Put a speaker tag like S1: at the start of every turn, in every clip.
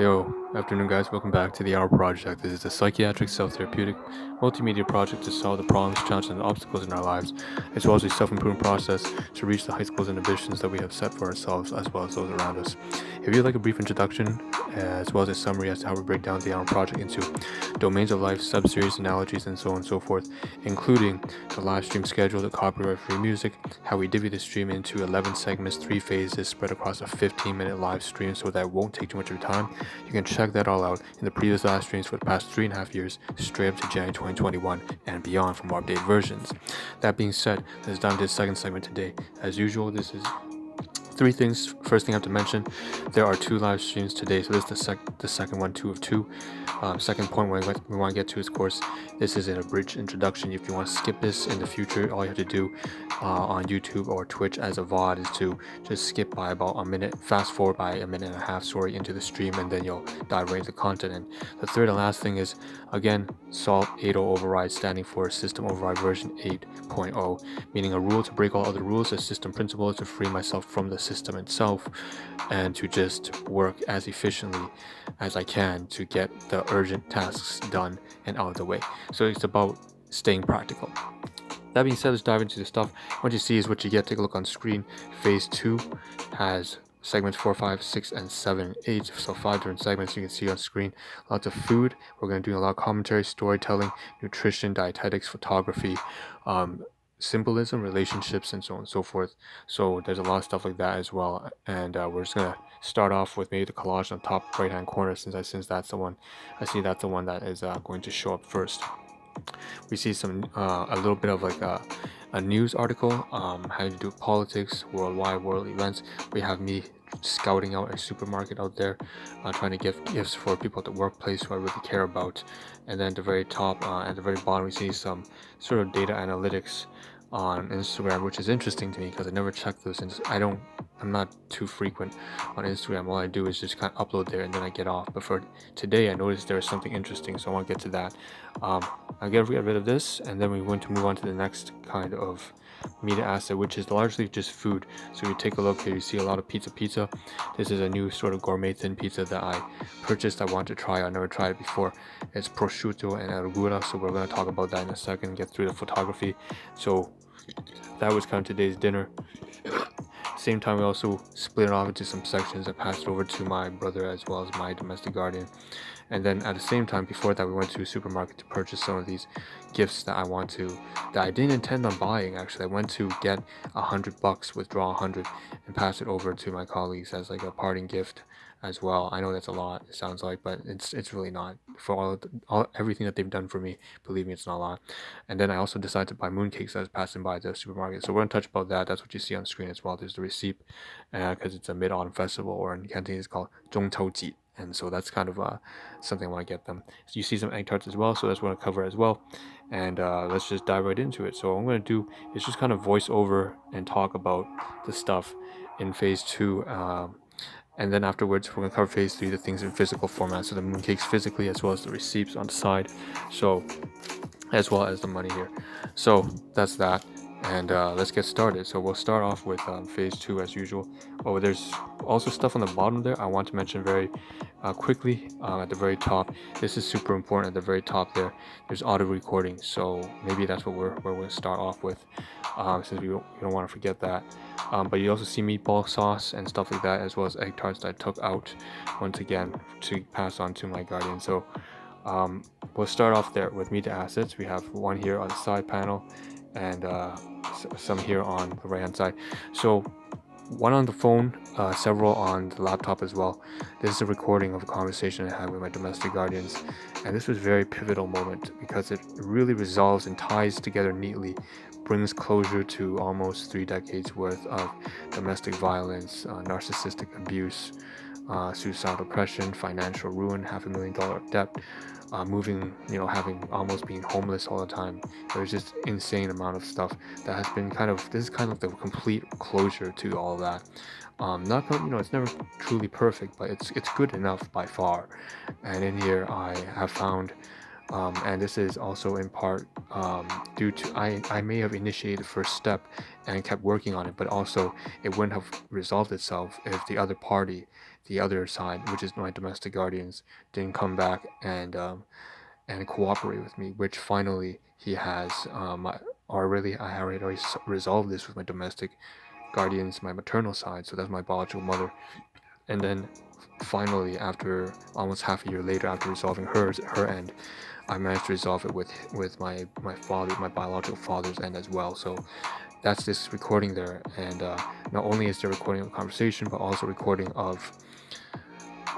S1: Yo, afternoon guys, welcome back to the Ahn Rho Project. This is a psychiatric, self-therapeutic, multimedia project to solve the problems, challenges, and obstacles in our lives, as well as a self-improvement process to reach the high goals and ambitions that we have set for ourselves, as well as those around us. If you'd like a brief introduction, as well as a summary as to how we break down the Ahn Rho Project into domains of life, sub-series, analogies, and so on and so forth, including the live stream schedule, the copyright-free music, how we divvy the stream into 11 segments, 3 phases, spread across a 15-minute live stream so that it won't take too much of your time. You can check that all out in the previous live streams for the past 3.5 years, straight up to January 2021 and beyond for more updated versions. That being said, let's dive into the second segment today. As usual, this is three things. First thing I have to mention, there are 2 live streams today, so this is the second one, 2 of 2. Second point we want to get to is, of course, this is an abridged introduction. If you want to skip this in the future, all you have to do on YouTube or Twitch as a VOD is to just skip by about a minute, fast forward by a minute and a half, into the stream, and then you'll dive right into the content. And the third and last thing is, again, SALT 8.0 override, standing for System Override version 8.0, meaning a rule to break all other rules, a system principle to free myself from the system itself, and to just work as efficiently as I can to get the urgent tasks done and out of the way. So it's about staying practical. That being said, let's dive into the stuff. What you see is what you get. Take a look on screen. Phase 2 has segments 4, 5, 6, and 7, 8. So 5 different segments you can see on screen. Lots of food. We're going to do a lot of commentary, storytelling, nutrition, dietetics, photography, symbolism, relationships, and so on and so forth. So there's a lot of stuff like that as well. And we're just going to start off with maybe the collage on top right hand corner, since that's the one that is going to show up first. We see some a little bit of like a news article having to do with politics, worldwide, world events. We have me scouting out a supermarket out there, trying to give gifts for people at the workplace who I really care about. And then at the very top, at the very bottom, we see some sort of data analytics on Instagram, which is interesting to me because I never check those, and I'm not too frequent on Instagram. All I do is just kind of upload there and then I get off. But for today, I noticed there was something interesting, so I want to get to that. I'll get rid of this, and then we're going to move on to the next kind of media asset, which is largely just food. So you take a look here, you see a lot of pizza. This is a new sort of gourmet thin pizza that I purchased. I want to try. I never tried it before. It's prosciutto and arugula, so we're going to talk about that in a second, get through the photography. So that was kind of today's dinner. Same time, we also split it off into some sections. I passed it over to my brother as well as my domestic guardian. And then at the same time, before that, we went to a supermarket to purchase some of these gifts that I didn't intend on buying. Actually, I went to get $100, withdraw 100, and pass it over to my colleagues as like a parting gift as well. I know that's a lot, it sounds like, but it's really not. For everything that they've done for me, believe me, it's not a lot. And then I also decided to buy mooncakes as I was passing by the supermarket. So we're gonna touch about that. That's what you see on screen as well. There's the receipt, because it's a mid-autumn festival, or in Cantonese it's called 中秋节. And so that's kind of something I want to get them. So you see some egg tarts as well, so that's what I cover as well. And let's just dive right into it. So what I'm going to do is just kind of voice over and talk about the stuff in phase 2. And then afterwards, we're going to cover phase 3, the things in physical format. So the mooncakes physically, as well as the receipts on the side. So, as well as the money here. So that's that. And let's get started. So we'll start off with phase 2 as usual. Oh, there's also stuff on the bottom there I want to mention very quickly. At the very top, this is super important. At the very top there's auto recording, so maybe that's what we're going to start off with, since we don't want to forget that. But you also see meatball sauce and stuff like that, as well as egg tarts that I took out once again to pass on to my guardian. So we'll start off there with media assets. We have one here on the side panel, and some here on the right hand side. So one on the phone, several on the laptop as well. This is a recording of a conversation I had with my domestic guardians, and this was a very pivotal moment because it really resolves and ties together neatly, brings closure to almost 3 decades worth of domestic violence, narcissistic abuse, suicidal depression, financial ruin, $500,000 debt, having almost been homeless all the time. There's just insane amount of stuff that has been this is kind of the complete closure to all of that. It's never truly perfect, but it's good enough by far. And in here I have found, and this is also in part due to I may have initiated the first step and kept working on it, but also it wouldn't have resolved itself if the other party the other side, which is my domestic guardians, didn't come back and cooperate with me, which finally he has. I already resolved this with my domestic guardians, my maternal side, so that's my biological mother. And then finally, after almost half a year later, after resolving her end, I managed to resolve it with my father, my biological father's end as well. So that's this recording there, and not only is there recording of a conversation, but also recording of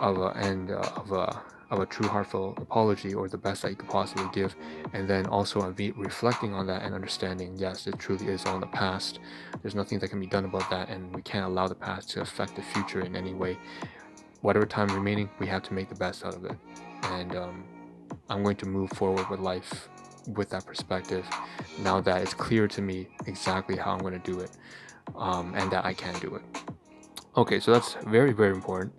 S1: a true heartfelt apology, or the best that you could possibly give, and then also reflecting on that and understanding, yes, it truly is all in the past. There's nothing that can be done about that, and we can't allow the past to affect the future in any way. Whatever time remaining, we have to make the best out of it, and I'm going to move forward with life with that perspective, now that it's clear to me exactly how I'm going to do it, and that I can do it. Okay, so that's very, very important.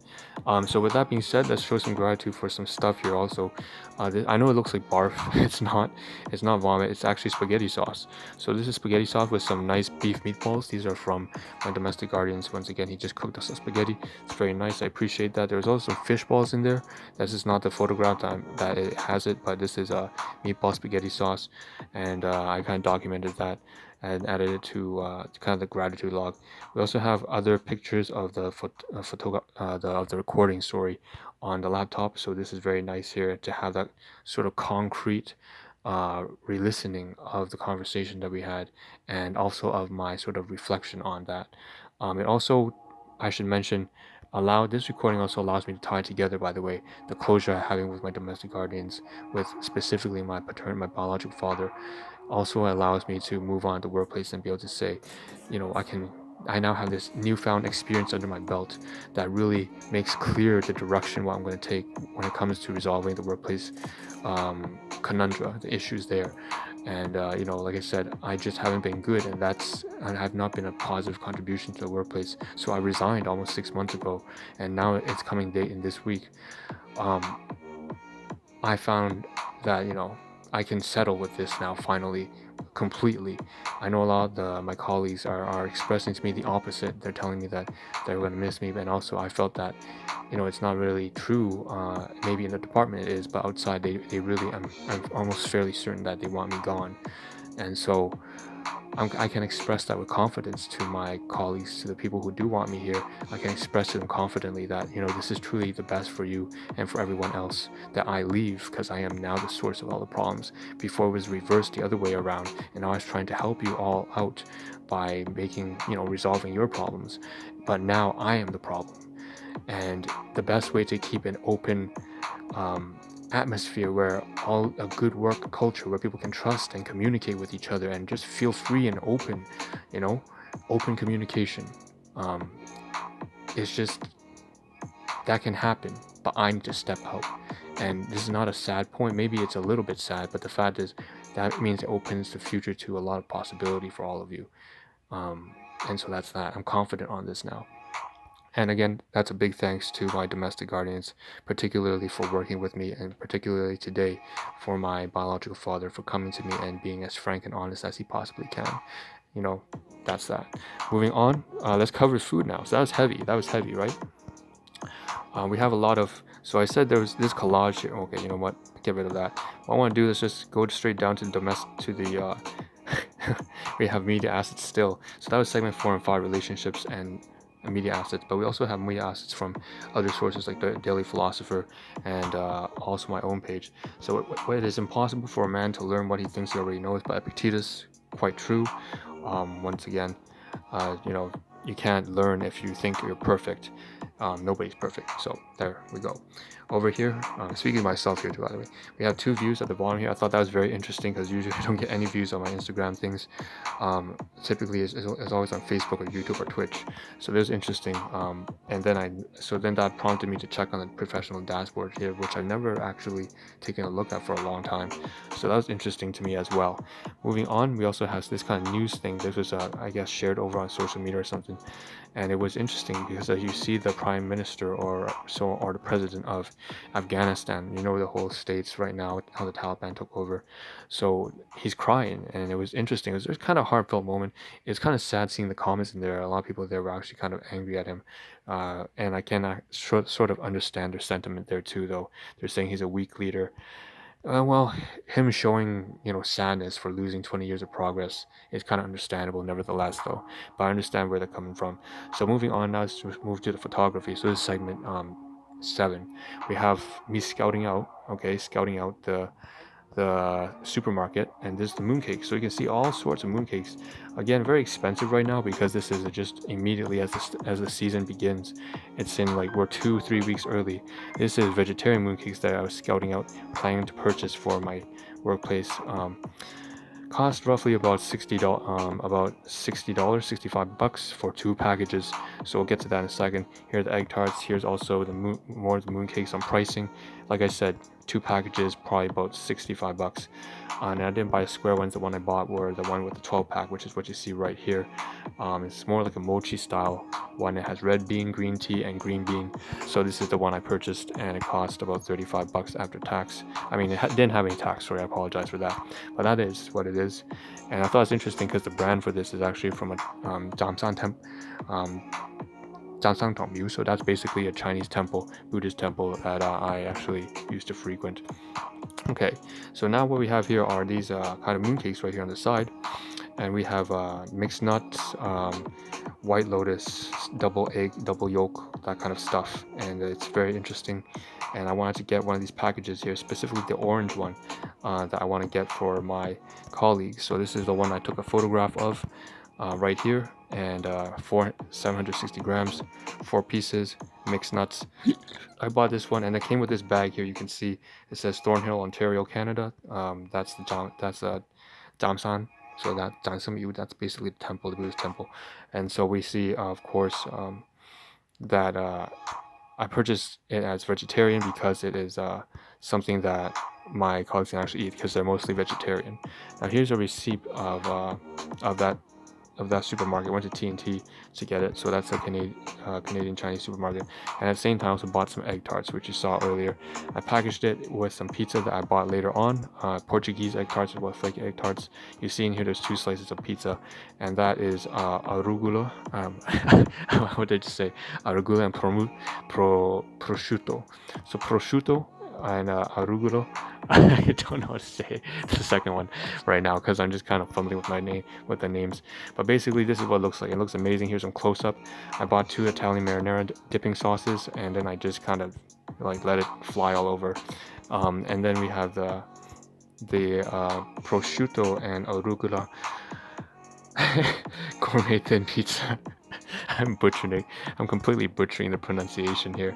S1: So with that being said, let's show some gratitude for some stuff here also. I know it looks like barf. It's not vomit. It's actually spaghetti sauce. So this is spaghetti sauce with some nice beef meatballs. These are from my domestic guardians. Once again, he just cooked us some spaghetti. It's very nice. I appreciate that. There's also some fish balls in there. This is not the photograph that it has it, but this is a meatball spaghetti sauce, and I kind of documented that and added it to kind of the gratitude log. We also have other pictures of the of the recording, sorry, on the laptop. So this is very nice here to have that sort of concrete re-listening of the conversation that we had, and also of my sort of reflection on that. It also, I should mention, this recording also allows me to tie together, by the way, the closure I'm having with my domestic guardians, with specifically my biological father. Also allows me to move on to the workplace and be able to say, I now have this newfound experience under my belt that really makes clear the direction what I'm going to take when it comes to resolving the workplace conundrum, the issues there. And like I said, I just haven't been good, and I have not been a positive contribution to the workplace. So I resigned almost 6 months ago, and now it's coming date in this week. I found that I can settle with this now finally, completely. I know a lot of my colleagues are expressing to me the opposite. They're telling me that they're going to miss me, and also I felt that it's not really true. Maybe in the department it is, but outside they really, I'm almost fairly certain that they want me gone. And so I can express that with confidence to my colleagues, to the people who do want me here. I can express to them confidently that this is truly the best for you and for everyone else, that I leave because I am now the source of all the problems. Before it was reversed the other way around, and I was trying to help you all out by resolving your problems, but now I am the problem. And the best way to keep an open atmosphere, where a good work culture where people can trust and communicate with each other and just feel free and open, open communication, it's just that can happen, but I need to step out. And this is not a sad point, maybe it's a little bit sad, but the fact is that means it opens the future to a lot of possibility for all of you. And so that's that. I'm confident on this now. And again, that's a big thanks to my domestic guardians, particularly for working with me, and particularly today for my biological father for coming to me and being as frank and honest as he possibly can. That's that. Moving on, let's cover food now. So that was heavy, right? We have a lot of, so I said there was this collage here. Okay, you know what? Get rid of that. What I want to do is just go straight down to the we have media assets still. So that was segment 4 and 5, relationships and media assets, but we also have media assets from other sources like the Daily Philosopher and also my own page. So it is impossible for a man to learn what he thinks he already knows, by Epictetus. Quite true. Once again, you can't learn if you think you're perfect. Nobody's perfect. So there we go. Over here, speaking of myself here too, by the way, we have 2 views at the bottom here. I thought that was very interesting because usually I don't get any views on my Instagram things. Typically it's always on Facebook or YouTube or Twitch. So there's interesting. And then that prompted me to check on the professional dashboard here, which I've never actually taken a look at for a long time. So that was interesting to me as well. Moving on, we also have this kind of news thing. This was I guess shared over on social media or something, and it was interesting because as you see the prime minister or the president of Afghanistan. You know, the whole states right now, how the Taliban took over. So he's crying, and it was interesting. It was kind of a heartfelt moment. It's kind of sad seeing the comments in there. A lot of people there were actually kind of angry at him, and I can sort of understand their sentiment there too. Though they're saying he's a weak leader. Well, him showing, sadness for losing 20 years of progress is kind of understandable, nevertheless, though. But I understand where they're coming from. So moving on now, let's move to the photography. So this is segment 7. We have me scouting out the supermarket, and this is the mooncake. So you can see all sorts of mooncakes. Again, very expensive right now because this is just immediately as the season begins. It's in like we're 2-3 weeks early. This is vegetarian mooncakes that I was scouting out, planning to purchase for my workplace. Cost roughly about $60, $65 for 2 packages. So we'll get to that in a second. Here are the egg tarts. Here's also more of the mooncakes on pricing. Like I said, 2 packages, probably about $65. And I didn't buy the square ones. The one I bought were the one with the 12 pack, which is what you see right here. It's more like a mochi style one. It has red bean, green tea, and green bean. So this is the one I purchased, and it cost about $35 after tax. I mean, it didn't have any tax, sorry, I apologize for that. But that is what it is. And I thought it's interesting because the brand for this is actually from a Damsan temple. So that's basically a Chinese temple, Buddhist temple that I actually used to frequent. Okay, so now what we have here are these kind of mooncakes right here on the side, and we have mixed nuts, white lotus, double egg, double yolk, that kind of stuff, and it's very interesting. And I wanted to get one of these packages here, specifically the orange one that I want to get for my colleagues. So this is the one I took a photograph of right here, and 760 grams, 4 pieces, mixed nuts. I bought this one, and it came with this bag here. You can see it says Thornhill, Ontario, Canada. That's Damsan. So that's basically the temple, the Buddhist temple. And so we see, of course, that I purchased it as vegetarian because it is something that my colleagues can actually eat because they're mostly vegetarian. Now here's a receipt of that supermarket. Went to T&T to get it, so that's a Canadian Chinese supermarket. And at the same time, I also bought some egg tarts, which you saw earlier. I packaged it with some pizza that I bought later on, Portuguese egg tarts or flaky egg tarts. You see in here, there's 2 slices of pizza, and that is arugula. What did I just say? Arugula and prosciutto. So prosciutto and arugula. I don't know how to say the second one right now because I'm just kind of fumbling with the names. But basically, this is what it looks like. It looks amazing. Here's some close-up. I bought 2 Italian marinara dipping sauces, and then I just kind of like let it fly all over. And then we have the prosciutto and arugula gourmet thin pizza. I'm completely butchering the pronunciation here.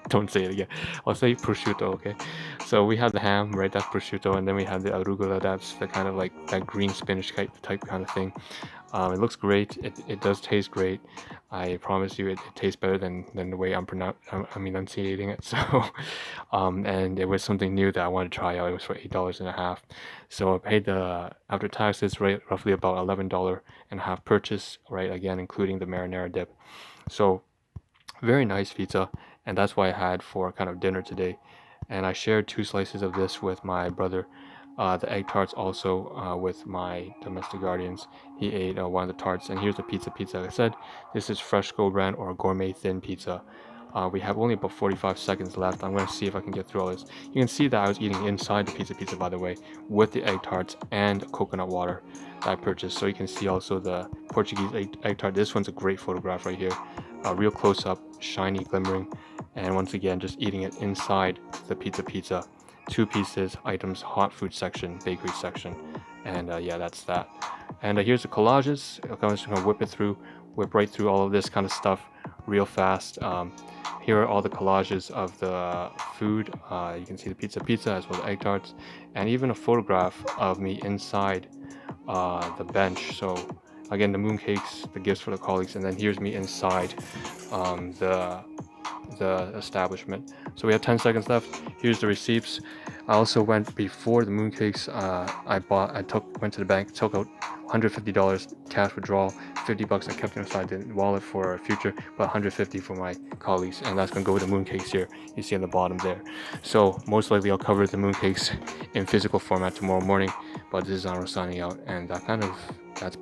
S1: Don't say it again. I'll say prosciutto, okay? So we have the ham, right? That's prosciutto, and then we have the arugula. That's the kind of like that green spinach type kind of thing. It looks great. It does taste great. I promise you, it tastes better than the way I'm enunciating it. So, and it was something new that I wanted to try out. It was for $8.50. So I paid after taxes, right, roughly about $11.50 purchase, right? Again, including the marinara dip. So very nice pizza, and that's what I had for kind of dinner today. And I shared 2 slices of this with my brother. The egg tarts also with my domestic guardians. He ate one of the tarts, and here's the pizza. Like I said, this is Fresco brand or gourmet thin pizza. We have only about 45 seconds left. I'm going to see if I can get through all this. You can see that I was eating inside the pizza, by the way, with the egg tarts and coconut water that I purchased. So you can see also the Portuguese egg tart. This one's a great photograph right here. Real close-up, shiny, glimmering, and once again, just eating it inside the pizza. 2 pieces, items, hot food section, bakery section, and yeah, that's that. And here's the collages. I'm just gonna whip right through all of this kind of stuff real fast. Here are all the collages of the food. You can see the pizza as well as egg tarts, and even a photograph of me inside the bench. So again, the mooncakes, the gifts for the colleagues, and then here's me inside the establishment. So we have 10 seconds left. Here's the receipts. I also went before the mooncakes. Went to the bank, took out $150 cash withdrawal, $50 I kept inside the wallet for future, but $150 for my colleagues, and that's gonna go with the mooncakes here. You see on the bottom there. So most likely I'll cover the mooncakes in physical format tomorrow morning. But this is Ahn Rho signing out, and that's